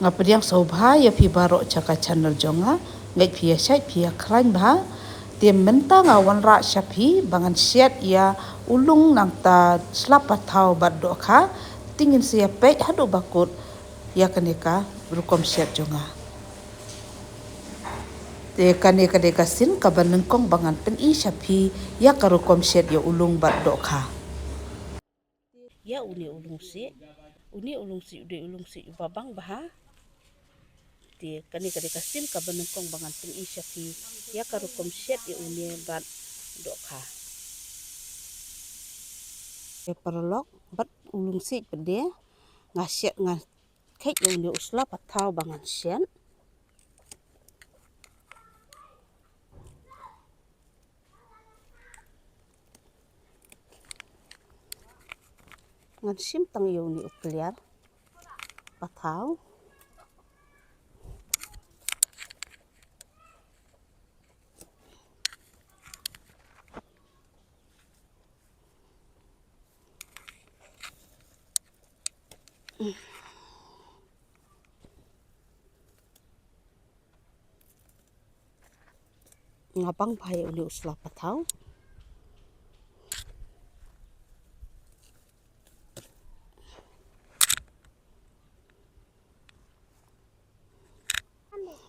ngapediang sobha ya pi barok caka channel jonga ngai pia syai pia krain bah tiam menta ngawan ra syapi bangan syat ya ulung nang ta slapa thau bad do kha tingin sia pe hadu bakut ya kaneka rukom syat jonga te kaneka deka sin kaban kong bangan pen i syapi ya karukom syat ya ulung bad do kha ya uni ulung si babang bah ti kaneka deka sin kaban kong bangan pen i syapi ya karukom syat ya uni bad do kha perlok bat ulung si pede ngasyat nga kek uni usla patau bangan syen ngan sim tang uni ukliar patau ngabang bahaya uni usla patau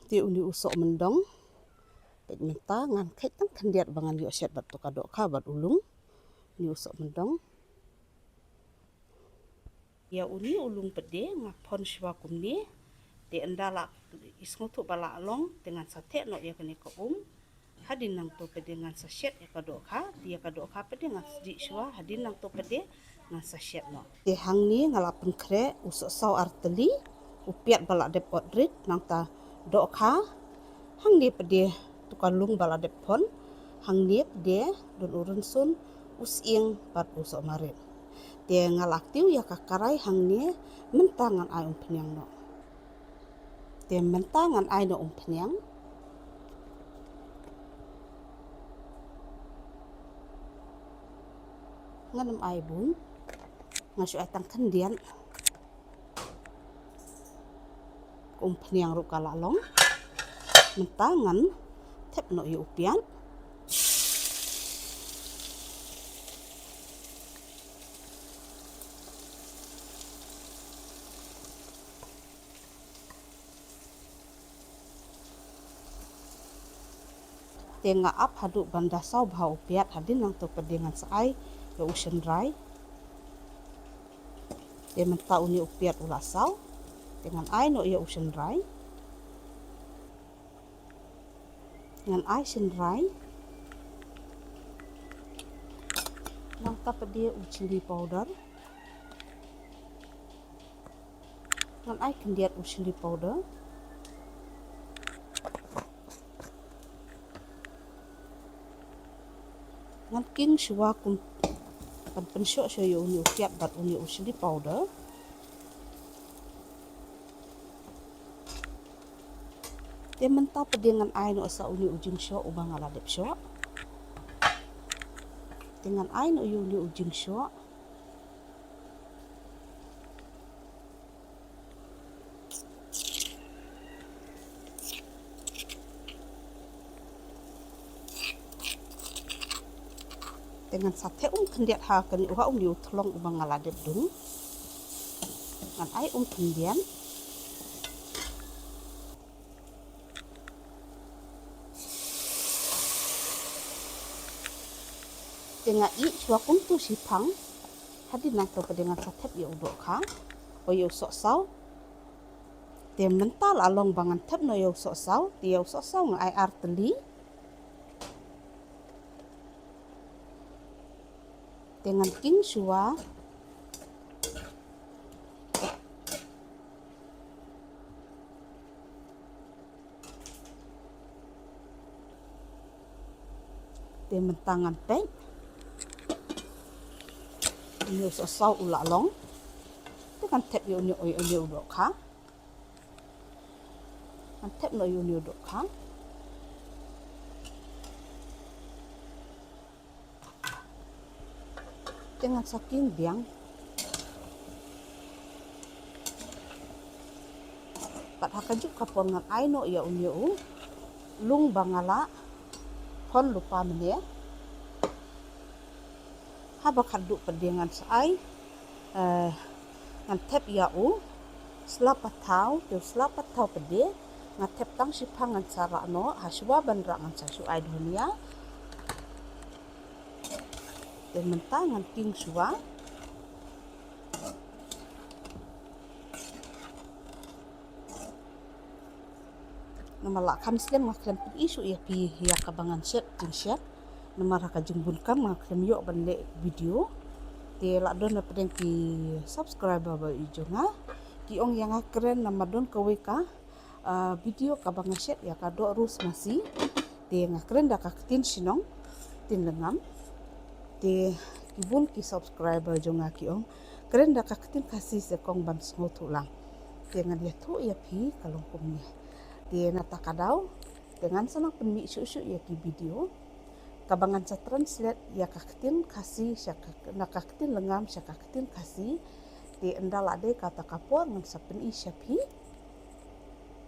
ti uni usok mendong pet minta ngan kek tang kendiat bangan yo syat bat tukadok ka bat ulung uni usok mendong ya uni ulung pede ngapon shwa kumni te endala isngutu bala long dengan sate no ya kene ko hadin nang to pede ngan sasyet ya kadok ka pede ngan di shwa hadin nang to pede ngan sasyet no te hang ni ngalapen kre usok saw arteli upiat bala dep odrit nang ta dok ka hang ni pede tukalung bala dep pon hang ni pede don urun sun using pat usok marit te ngalaktiu ya kakarai hang ni mentangan ai umpnyang no te mentangan ai no umpnyang nganam ai bun ngasu ai tang kendian umpnyang ru kalalong mentangan tep no yu upian tenga ap hadu banda saw bau upiat hadin nang to pedengan sai yo ocean dry te menta uni upiat ula saw dengan ai no ya ocean dry dengan ai ocean dry nang ta pede chili powder ngan ai kendiat chili powder ngan king shwa kum pan pensyo syo yo uni upiat bat uni chili powder te menta pedengan ai no asa uni ujing syo ubang ala dep syo dengan ai no uni ujing syo dengan sate kendiat ha kani uha uni uthlong ubang ala dep dung ngan ai kendian dengan i chua kum tu sipang hadin nang to dengan satep ya udok ka o yo sok saw te mental along bangan tep no yo sok saw ti yo sok saw ngai arteli dengan king shua te mentangan pek yo sok saw ula long te kan tep yo ni udok ka kan tep no yo ni udok ka dengan saking biang kat hakajuk kapon ngan ai no ya unyu lung bangala pon lupa mene ha bakadu pedengan sai ngan tep ya selapat tau pede ngan tep tang sipang ngan cara no haswa bandra ngan sa su ai dunia dan mentang ngan king suwa namala kamslem ngaklem isu ya pi ya kabangan set ting set namara ka jumbun kam ngaklem yo bande video te la don pedeng ki subscriber ba ijonga ki ong yang keren namadon kawe ka video kabangan set ya ka do rus masih te ngakren da ka tin sinong tin lengam te kibun ki subscriber jonga ki ong keren da ka tin kasih sekong ban ngotulang te ngan ya tu ya pi kalong kumni dia nata kadau dengan senang penmi isu ya ki video kabangan sa translate ya kaktin kasih nakaktin lengam sya kaktin kasih di endal ade kata kapor ngan sa penmi syapi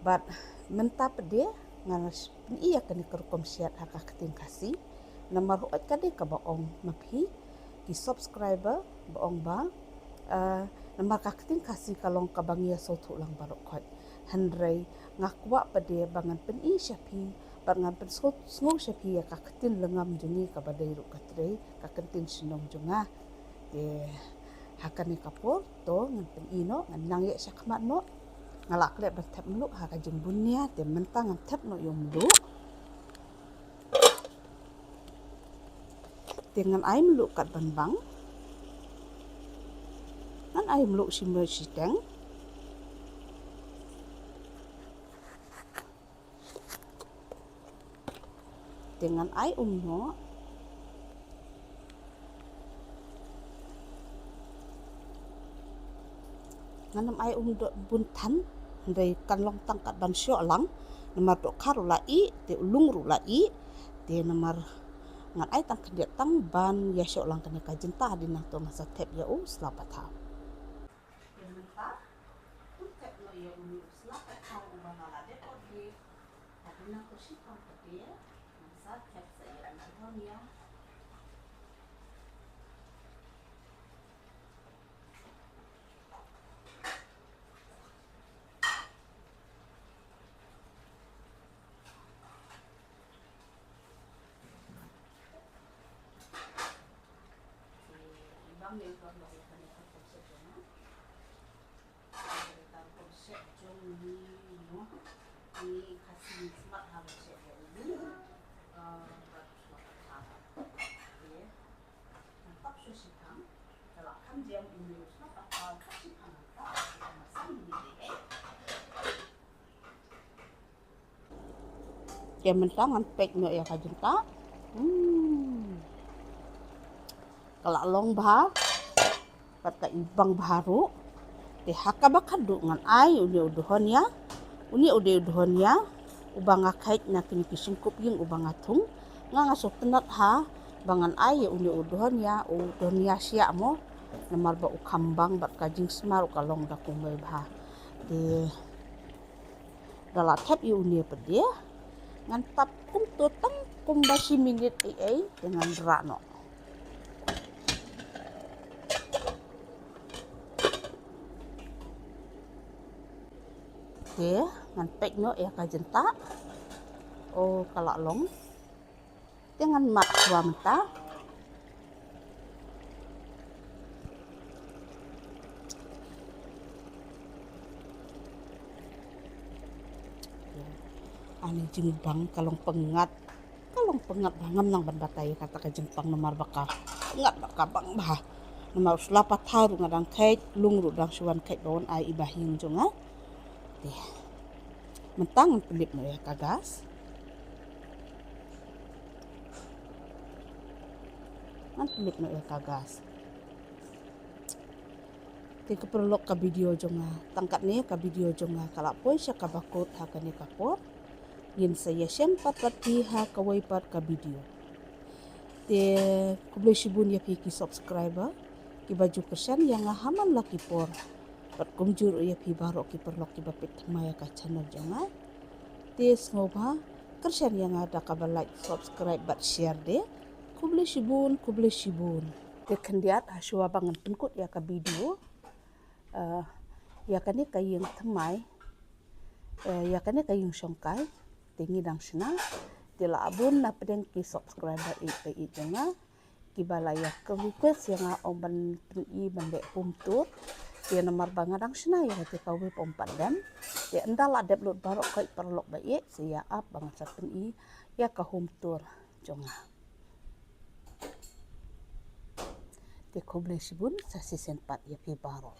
but menta pede ngan penmi ya kani kerkom syat hakaktin kasih nomor huat kade ka baong mapi ki subscriber baong ba nomor kaktin kasih kalong kabangia sotu lang barokot handrai ngakwa pade bangan pen'i syapi bangan pen sngo syapi ya kaktin lengam jungi ka badai ru katre kakentin sinong junga de hakane kapor to ngan pen'i no ngan nang ye syakmat no ngalak le batap melu ha ka jumbunya de mentang ngan tap no yom lu dengan ai melu kat banbang ngan ai melu simmer siteng dengan ai umno nganam ai do buntan ndai kanlong tangkat ban syo lang namar do karu lai te ulung ru lai te namar ngan ai tang kedia tang ban ya syo lang kene ka jenta di nang to masa tep ya selapat ha jenta tep no ya selapat ha ubangala de ko di hadina ko si pang dia masa tep saya ya bang yang kau nak ikan ikan konsep mana? Ikan konsep jom ni kasih smart harus set ya ini. Nampak susah kalau kan dia ini smart kasih kan masam ni deh. Dia mentangan pek no ya kajenta. Kalau long bah kata ibang baru de hakabakadu ngan ai uni uduhon ya ubang akait na kini kisingkup yung ubang atung nga ngasok tenat ha bangan ai uni uduhon ya siya mo namar ba ukambang bat kajing smar ukalong da kumay bah de dalatap uni pede ngan tap kum totang kumbasi minit ai dengan rano okay, ngan pek no ya kajenta kalak long dengan mat wamta ani jimbang kalong pengat bangam nang ban batai kata ka jempang nomor bakal pengat bakabang bah nomor selapat haru ngadang kait lung ru dang suan kait bawon ai ibahing jonga mentang pelip no ya kagas ngan pelip no ya kagas ti keperlok ka video jonga tangkat ni ka video jonga kalak poi sya ka bakut hakane kapor yin saya sempat rati ha kawai pat ka video te kublai shibun ya ki subscriber ki baju kesan yang haman laki por Pat kumjur ya pi barok ki perlok ki bapit maya ka channel jangan. Tes ngoba kersian yang ada kabar like, subscribe, but share deh. Kubli shibun. Kekendiat haswa bangan penkut ya ka video. Ya kani kayeng temai. Ya kani kayeng songkai. Tingi dang senang. Tila abun na pedeng ki subscriber i jangan. Kibalaya ke request yang oban pen bande home tour dia nomor bangadang sena ya te kawe pompat dan dia endala upload barok kai perlok bae sia up bang sapen ya ka home tour jonga te koble sibun sa season 4 ya pi barok